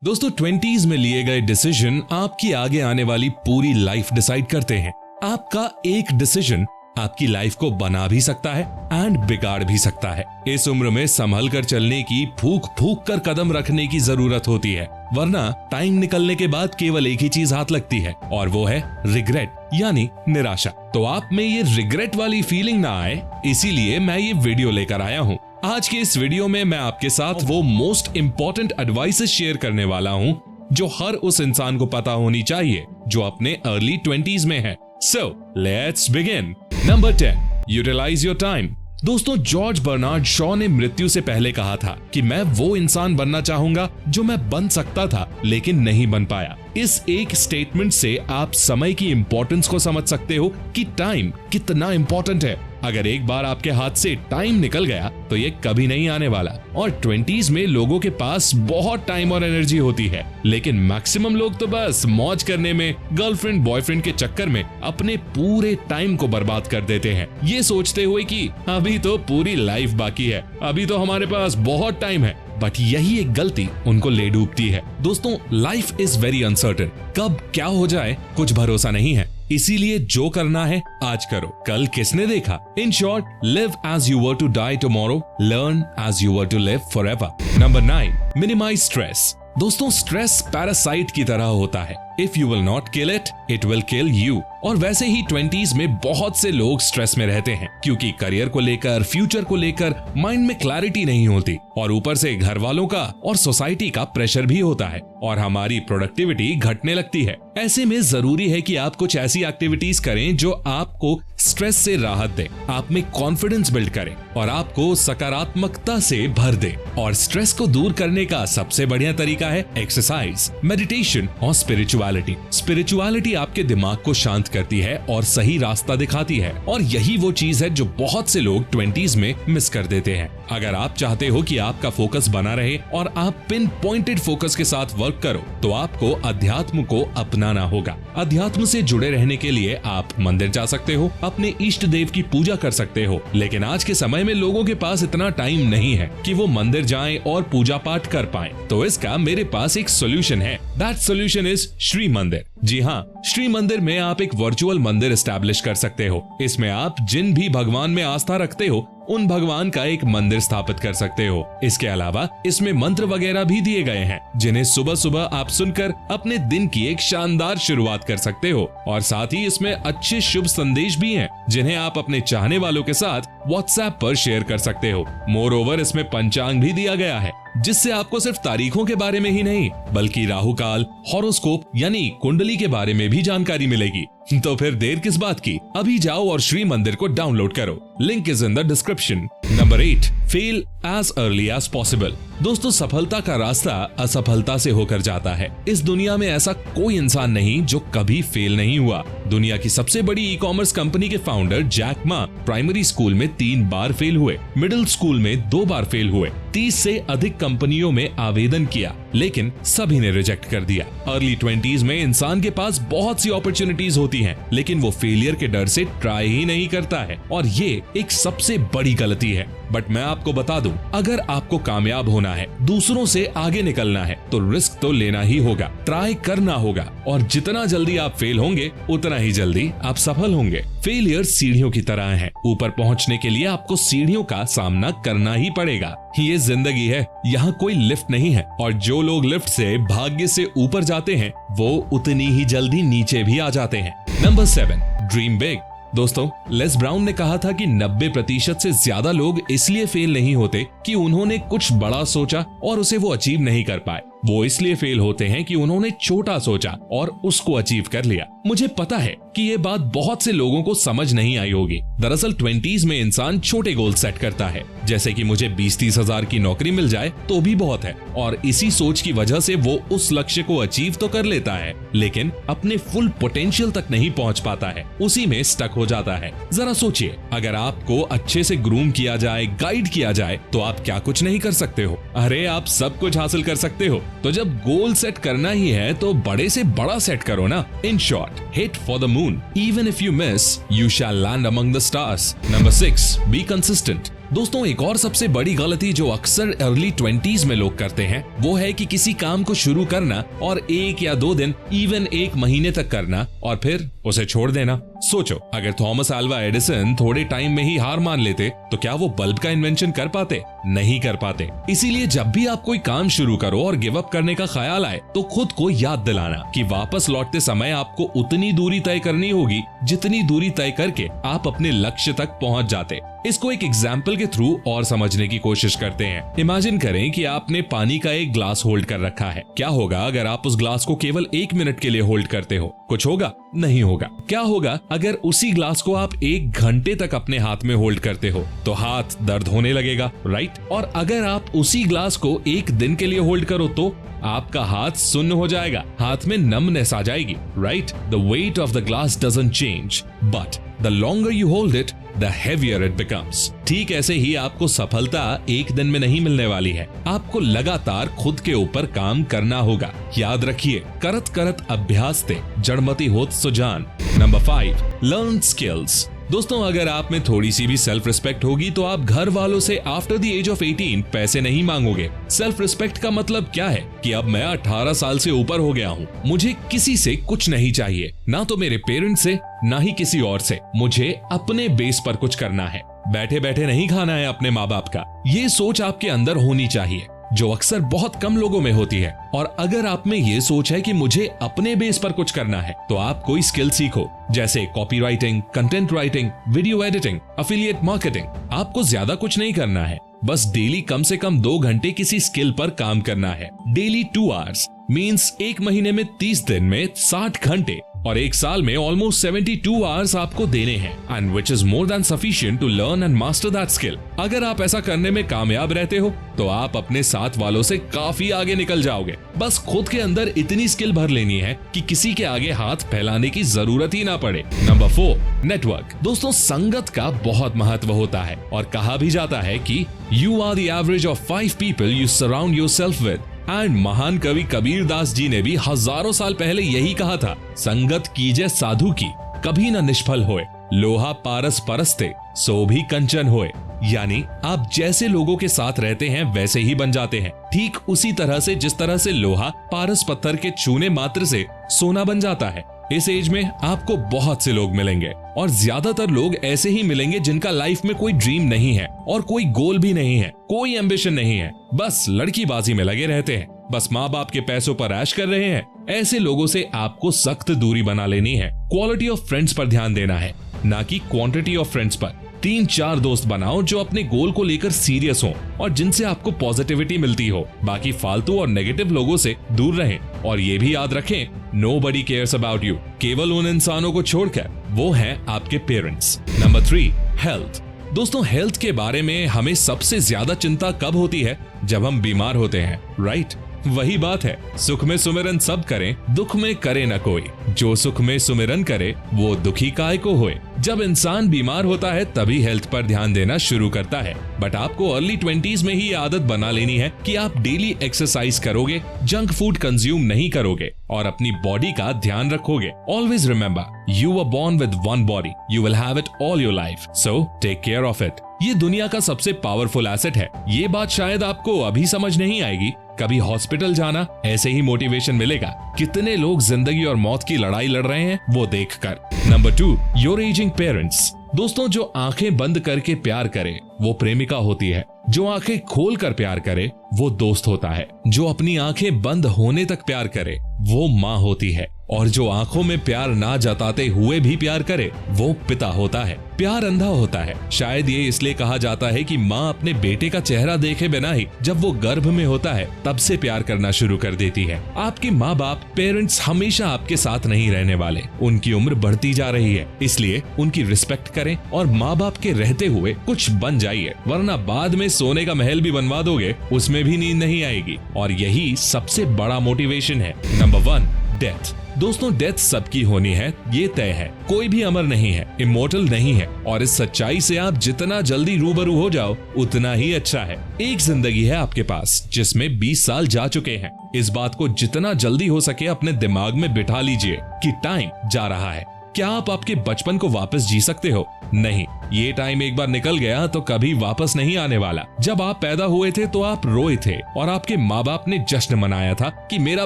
दोस्तों 20s में लिए गए डिसीजन आपकी आगे आने वाली पूरी लाइफ डिसाइड करते हैं। आपका एक डिसीजन आपकी लाइफ को बना भी सकता है एंड बिगाड़ भी सकता है। इस उम्र में संभल कर चलने की, फूक फूक कर कदम रखने की जरूरत होती है, वरना टाइम निकलने के बाद केवल एक ही चीज हाथ लगती है और वो है रिग्रेट यानी निराशा। तो आप में ये रिग्रेट वाली फीलिंग ना आए, इसीलिए मैं ये वीडियो लेकर आया हूँ। आज के इस वीडियो में मैं आपके साथ वो मोस्ट इंपॉर्टेंट एडवाइसेस शेयर करने वाला हूँ जो हर उस इंसान को पता होनी चाहिए जो अपने अर्ली 20s में है। So, let's begin. Number 10. Utilize your time. दोस्तों जॉर्ज बर्नार्ड शॉ ने मृत्यु से पहले कहा था कि मैं वो इंसान बनना चाहूंगा जो मैं बन सकता था लेकिन नहीं बन पाया। इस एक स्टेटमेंट से आप समय की इंपॉर्टेंस को समझ सकते हो कि टाइम कितना इंपॉर्टेंट है। अगर एक बार आपके हाथ से टाइम निकल गया तो ये कभी नहीं आने वाला। और 20s में लोगों के पास बहुत टाइम और एनर्जी होती है, लेकिन मैक्सिमम लोग तो बस मौज करने में, गर्लफ्रेंड बॉयफ्रेंड के चक्कर में अपने पूरे टाइम को बर्बाद कर देते हैं, ये सोचते हुए कि अभी तो पूरी लाइफ बाकी है, अभी तो हमारे पास बहुत टाइम है। बट यही एक गलती उनको ले डूबती है। दोस्तों लाइफ इज वेरी अनसर्टेन, कब क्या हो जाए कुछ भरोसा नहीं है, इसीलिए जो करना है आज करो, कल किसने देखा। In short, live as you were to die tomorrow, learn as you were to live forever. Number 9. Minimize stress. दोस्तों स्ट्रेस पैरासाइट की तरह होता है, if you will not kill it, it will kill you. और वैसे ही 20s में बहुत से लोग स्ट्रेस में रहते हैं क्योंकि करियर को लेकर, फ्यूचर को लेकर माइंड में क्लैरिटी नहीं होती, और ऊपर से घर वालों का और सोसाइटी का प्रेशर भी होता है और हमारी प्रोडक्टिविटी घटने लगती है। ऐसे में जरूरी है कि आप कुछ ऐसी एक्टिविटीज करें जो आपको स्ट्रेस से राहत दे, आप में कॉन्फिडेंस बिल्ड करे और आपको सकारात्मकता से भर दे। और स्ट्रेस को दूर करने का सबसे बढ़िया तरीका है एक्सरसाइज, मेडिटेशन और स्पिरिचुअलिटी आपके दिमाग को शांत करती है और सही रास्ता दिखाती है, और यही वो चीज है जो बहुत से लोग 20s में मिस कर देते हैं। अगर आप चाहते हो कि आपका फोकस बना रहे और आप पिन पॉइंटेड फोकस के साथ वर्क करो तो आपको अध्यात्म को अपनाना होगा। अध्यात्म से जुड़े रहने के लिए आप मंदिर जा सकते हो, अपने इष्ट देव की पूजा कर सकते हो, लेकिन आज के समय में लोगों के पास इतना टाइम नहीं है कि वो मंदिर जाएं और पूजा पाठ कर पाएं। तो इसका मेरे पास एक सोल्यूशन है। दैट सोल्यूशन इज श्री मंदिर। जी हाँ, श्री मंदिर में आप एक वर्चुअल मंदिर एस्टैब्लिश कर सकते हो। इसमें आप जिन भी भगवान में आस्था रखते हो उन भगवान का एक मंदिर स्थापित कर सकते हो। इसके अलावा इसमें मंत्र वगैरह भी दिए गए हैं जिन्हें सुबह सुबह आप सुनकर अपने दिन की एक शानदार शुरुआत कर सकते हो, और साथ ही इसमें अच्छे शुभ संदेश भी हैं जिन्हें आप अपने चाहने वालों के साथ व्हाट्सएप पर शेयर कर सकते हो। मोर ओवर इसमें पंचांग भी दिया गया है जिससे आपको सिर्फ तारीखों के बारे में ही नहीं बल्कि राहुकाल, हॉरोस्कोप यानी कुंडली के बारे में भी जानकारी मिलेगी। तो फिर देर किस बात की, अभी जाओ और श्री मंदिर को डाउनलोड करो। Link is in the description. Number 8. Fail as early as possible. दोस्तों सफलता का रास्ता असफलता से होकर जाता है। इस दुनिया में ऐसा कोई इंसान नहीं जो कभी फेल नहीं हुआ। दुनिया की सबसे बड़ी ई-कॉमर्स कंपनी के founder Jack Ma primary school में 3 बार फेल हुए, मिडिल स्कूल में 2 बार फेल हुए, 30 से अधिक कंपनियों में आवेदन किया लेकिन सभी ने रिजेक्ट कर दिया। अर्ली 20s में इंसान के पास बहुत सी अपॉर्चुनिटीज होती हैं, लेकिन वो फेलियर के डर से ट्राई ही नहीं करता है, और ये एक सबसे बड़ी गलती है। बट मैं आपको बता दूं, अगर आपको कामयाब होना है, दूसरों से आगे निकलना है, तो रिस्क तो लेना ही होगा, ट्राई करना होगा, और जितना जल्दी आप फेल होंगे उतना ही जल्दी आप सफल होंगे। फेलियर सीढ़ियों की तरह है, ऊपर पहुंचने के लिए आपको सीढ़ियों का सामना करना ही पड़ेगा। ये जिंदगी है, यहाँ कोई लिफ्ट नहीं है, और जो लोग लिफ्ट से भाग्य से ऊपर जाते हैं वो उतनी ही जल्दी नीचे भी आ जाते हैं। नंबर 7. Dream big. दोस्तों लेस ब्राउन ने कहा था कि 90% से ज्यादा लोग इसलिए फेल नहीं होते कि उन्होंने कुछ बड़ा सोचा और उसे वो अचीव नहीं कर पाए, वो इसलिए फेल होते हैं कि उन्होंने छोटा सोचा और उसको अचीव कर लिया। मुझे पता है कि ये बात बहुत से लोगों को समझ नहीं आई होगी। दरअसल 20s में इंसान छोटे गोल सेट करता है, जैसे कि मुझे 20-30 हजार की नौकरी मिल जाए तो भी बहुत है, और इसी सोच की वजह से वो उस लक्ष्य को अचीव तो कर लेता है लेकिन अपने फुल पोटेंशियल तक नहीं पहुंच पाता है, उसी में स्टक हो जाता है। जरा सोचिए, अगर आपको अच्छे से ग्रूम किया जाए, गाइड किया जाए तो आप क्या कुछ नहीं कर सकते हो? अरे आप सब कुछ हासिल कर सकते हो। तो जब गोल सेट करना ही है तो बड़े से बड़ा सेट करो ना। In short, hit for the moon, even if you miss, you shall land among the stars. Number 6. Be consistent. दोस्तों एक और सबसे बड़ी गलती जो अक्सर अर्ली 20s में लोग करते हैं वो है कि किसी काम को शुरू करना और 1 या 2 दिन इवन 1 महीने तक करना और फिर उसे छोड़ देना। सोचो, अगर थॉमस अल्वा एडिसन थोड़े टाइम में ही हार मान लेते तो क्या वो बल्ब का इन्वेंशन कर पाते? नहीं कर पाते। इसीलिए जब भी आप कोई काम शुरू करो और गिव अप करने का ख्याल आए तो खुद को याद दिलाना कि वापस लौटते समय आपको उतनी दूरी तय करनी होगी जितनी दूरी तय करके आप अपने लक्ष्य तक पहुंच जाते। इसको एक एग्जाम्पल के थ्रू और समझने की कोशिश करते हैं। इमेजिन करें कि आपने पानी का एक ग्लास होल्ड कर रखा है। क्या होगा अगर आप उस ग्लास को केवल 1 मिनट के लिए होल्ड करते हो? कुछ होगा? नहीं होगा। क्या होगा अगर उसी ग्लास को आप 1 घंटे तक अपने हाथ में होल्ड करते हो? तो हाथ दर्द होने लगेगा, राइट? और अगर आप उसी ग्लास को 1 दिन के लिए होल्ड करो तो आपका हाथ सुन्न हो जाएगा, हाथ में नमनेस आ जाएगी, right? The weight of the glass doesn't change, but the longer you hold it the heavier it becomes. ठीक ऐसे ही आपको सफलता 1 दिन में नहीं मिलने वाली है। आपको लगातार खुद के ऊपर काम करना होगा। याद रखिए, करत करत अभ्यास ते जड़मती होत सुजान। Number 5, learn skills. दोस्तों अगर आप में थोड़ी सी भी सेल्फ रिस्पेक्ट होगी तो आप घर वालों से आफ्टर द एज ऑफ 18 पैसे नहीं मांगोगे। सेल्फ रिस्पेक्ट का मतलब क्या है कि अब मैं 18 साल से ऊपर हो गया हूँ, मुझे किसी से कुछ नहीं चाहिए, ना तो मेरे पेरेंट्स से ना ही किसी और से। मुझे अपने बेस पर कुछ करना है, बैठे बैठे नहीं खाना है अपने माँ बाप का। ये सोच आपके अंदर होनी चाहिए जो अक्सर बहुत कम लोगों में होती है। और अगर आप में ये सोच है कि मुझे अपने बेस पर कुछ करना है तो आप कोई स्किल सीखो, जैसे copy writing, content writing, video editing, affiliate marketing. आपको ज्यादा कुछ नहीं करना है, बस डेली कम से कम 2 घंटे किसी स्किल पर काम करना है। डेली 2 आवर्स मीन्स 1 महीने में 30 दिन में 60 घंटे और 1 साल में ऑलमोस्ट 72 आवर्स आपको देने हैं, and which is more than sufficient to learn and master that skill. अगर आप ऐसा करने में कामयाब रहते हो तो आप अपने साथ वालों से काफी आगे निकल जाओगे। बस खुद के अंदर इतनी स्किल भर लेनी है कि किसी के आगे हाथ फैलाने की जरूरत ही ना पड़े। Number 4, network. दोस्तों संगत का बहुत महत्व होता है और कहा भी जाता है कि you are the average of 5 people you surround yourself with. And महान कवि कबीर दास जी ने भी हजारों साल पहले यही कहा था, संगत कीजे साधु की कभी न निष्फल होए, लोहा पारस परस्ते सो भी कंचन होए। यानी आप जैसे लोगों के साथ रहते हैं वैसे ही बन जाते हैं। ठीक उसी तरह से जिस तरह से लोहा पारस पत्थर के छूने मात्र से सोना बन जाता है। इस एज में आपको बहुत से लोग मिलेंगे और ज्यादातर लोग ऐसे ही मिलेंगे जिनका लाइफ में कोई ड्रीम नहीं है और कोई गोल भी नहीं है, कोई एम्बिशन नहीं है, बस लड़कीबाजी में लगे रहते हैं, बस माँ बाप के पैसों पर ऐश कर रहे हैं। ऐसे लोगों से आपको सख्त दूरी बना लेनी है। क्वालिटी ऑफ फ्रेंड्स पर ध्यान देना है, ना कि क्वांटिटी ऑफ फ्रेंड्स पर। 3-4 दोस्त बनाओ जो अपने गोल को लेकर सीरियस हो और जिनसे आपको पॉजिटिविटी मिलती हो। बाकी फालतू और नेगेटिव लोगों से दूर रहें और ये भी याद रखें, नोबडी केयर्स अबाउट यू, केवल उन इंसानों को छोड़कर, वो हैं आपके पेरेंट्स। Number 3, health. दोस्तों हेल्थ के बारे में हमें सबसे ज्यादा चिंता कब होती है? जब हम बीमार होते हैं, राइट? वही बात है, सुख में सुमिरन सब करें, दुख में करे न कोई। जो सुख में सुमिरन करे वो दुखी काय को होए। जब इंसान बीमार होता है तभी हेल्थ पर ध्यान देना शुरू करता है। बट आपको अर्ली 20s में ही आदत बना लेनी है कि आप डेली एक्सरसाइज करोगे, जंक फूड कंज्यूम नहीं करोगे और अपनी बॉडी का ध्यान रखोगे। Always remember, you were born with one body, you will have it all your life, so take care of it. ये दुनिया का सबसे पावरफुल एसेट है। ये बात शायद आपको अभी समझ नहीं आएगी, कभी हॉस्पिटल जाना ऐसे ही मोटिवेशन मिलेगा। कितने लोग जिंदगी और मौत की लड़ाई लड़ रहे हैं वो देखकर। Number 2, your ageing parents. दोस्तों जो आंखें बंद करके प्यार करे वो प्रेमिका होती है, जो आंखें खोल कर प्यार करे वो दोस्त होता है, जो अपनी आंखें बंद होने तक प्यार करे वो माँ होती है, और जो आंखों में प्यार ना जताते हुए भी प्यार करे वो पिता होता है। प्यार अंधा होता है। शायद ये इसलिए कहा जाता है कि माँ अपने बेटे का चेहरा देखे बिना ही जब वो गर्भ में होता है तब से प्यार करना शुरू कर देती है। आपके माँ बाप, पेरेंट्स हमेशा आपके साथ नहीं रहने वाले, उनकी उम्र बढ़ती जा रही है, इसलिए उनकी रिस्पेक्ट करें और माँ बाप के रहते हुए कुछ बन जाइए, वरना बाद में सोने का महल भी बनवा दोगे, उसमें भी नींद नहीं आएगी। और यही सबसे बड़ा मोटिवेशन है। Number 1, death. दोस्तों डेथ सबकी होनी है, ये तय है। कोई भी अमर नहीं है, इमोर्टल नहीं है, और इस सच्चाई से आप जितना जल्दी रूबरू हो जाओ उतना ही अच्छा है। एक जिंदगी है आपके पास जिसमें 20 साल जा चुके हैं। इस बात को जितना जल्दी हो सके अपने दिमाग में बिठा लीजिए कि टाइम जा रहा है, क्या आप आपके बचपन को वापस जी सकते हो? नहीं, ये टाइम एक बार निकल गया तो कभी वापस नहीं आने वाला। जब आप पैदा हुए थे तो आप रोए थे और आपके माँ बाप ने जश्न मनाया था कि मेरा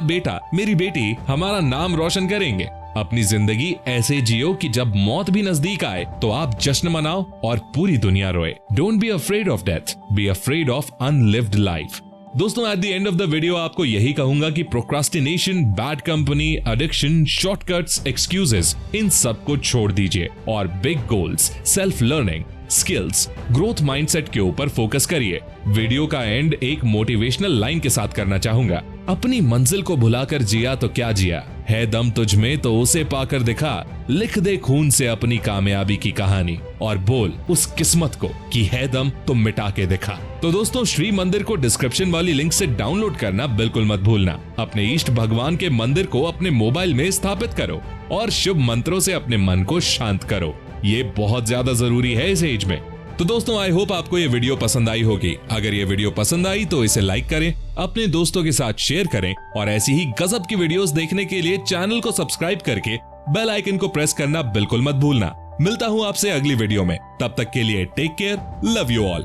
बेटा, मेरी बेटी हमारा नाम रोशन करेंगे। अपनी जिंदगी ऐसे जियो कि जब मौत भी नजदीक आए तो आप जश्न मनाओ और पूरी दुनिया रोए। Don't be afraid of death, be afraid of unlived life. दोस्तों, at the end of the video आपको यही कहूंगा कि procrastination, bad company, addiction, shortcuts, excuses, इन सब को छोड़ दीजिए और big goals, self learning, skills, growth mindset के ऊपर फोकस करिए। वीडियो का एंड एक मोटिवेशनल लाइन के साथ करना चाहूंगा। अपनी मंजिल को भुलाकर जिया तो क्या जिया, है दम तुझ में तो उसे पाकर दिखा, लिख दे खून से अपनी कामयाबी की कहानी और बोल उस किस्मत को कि है दम तो मिटा के दिखा। तो दोस्तों, श्री मंदिर को डिस्क्रिप्शन वाली लिंक से डाउनलोड करना बिल्कुल मत भूलना। अपने इष्ट भगवान के मंदिर को अपने मोबाइल में स्थापित करो और शुभ मंत्रों से अपने मन को शांत करो। ये बहुत ज्यादा जरूरी है इस एज में। तो दोस्तों, आई होप आपको ये वीडियो पसंद आई होगी। अगर ये वीडियो पसंद आई तो इसे लाइक करें, अपने दोस्तों के साथ शेयर करें और ऐसी ही गजब की वीडियोस देखने के लिए चैनल को सब्सक्राइब करके बेल आइकन को प्रेस करना बिल्कुल मत भूलना। मिलता हूं आपसे अगली वीडियो में, तब तक के लिए take care, love you all.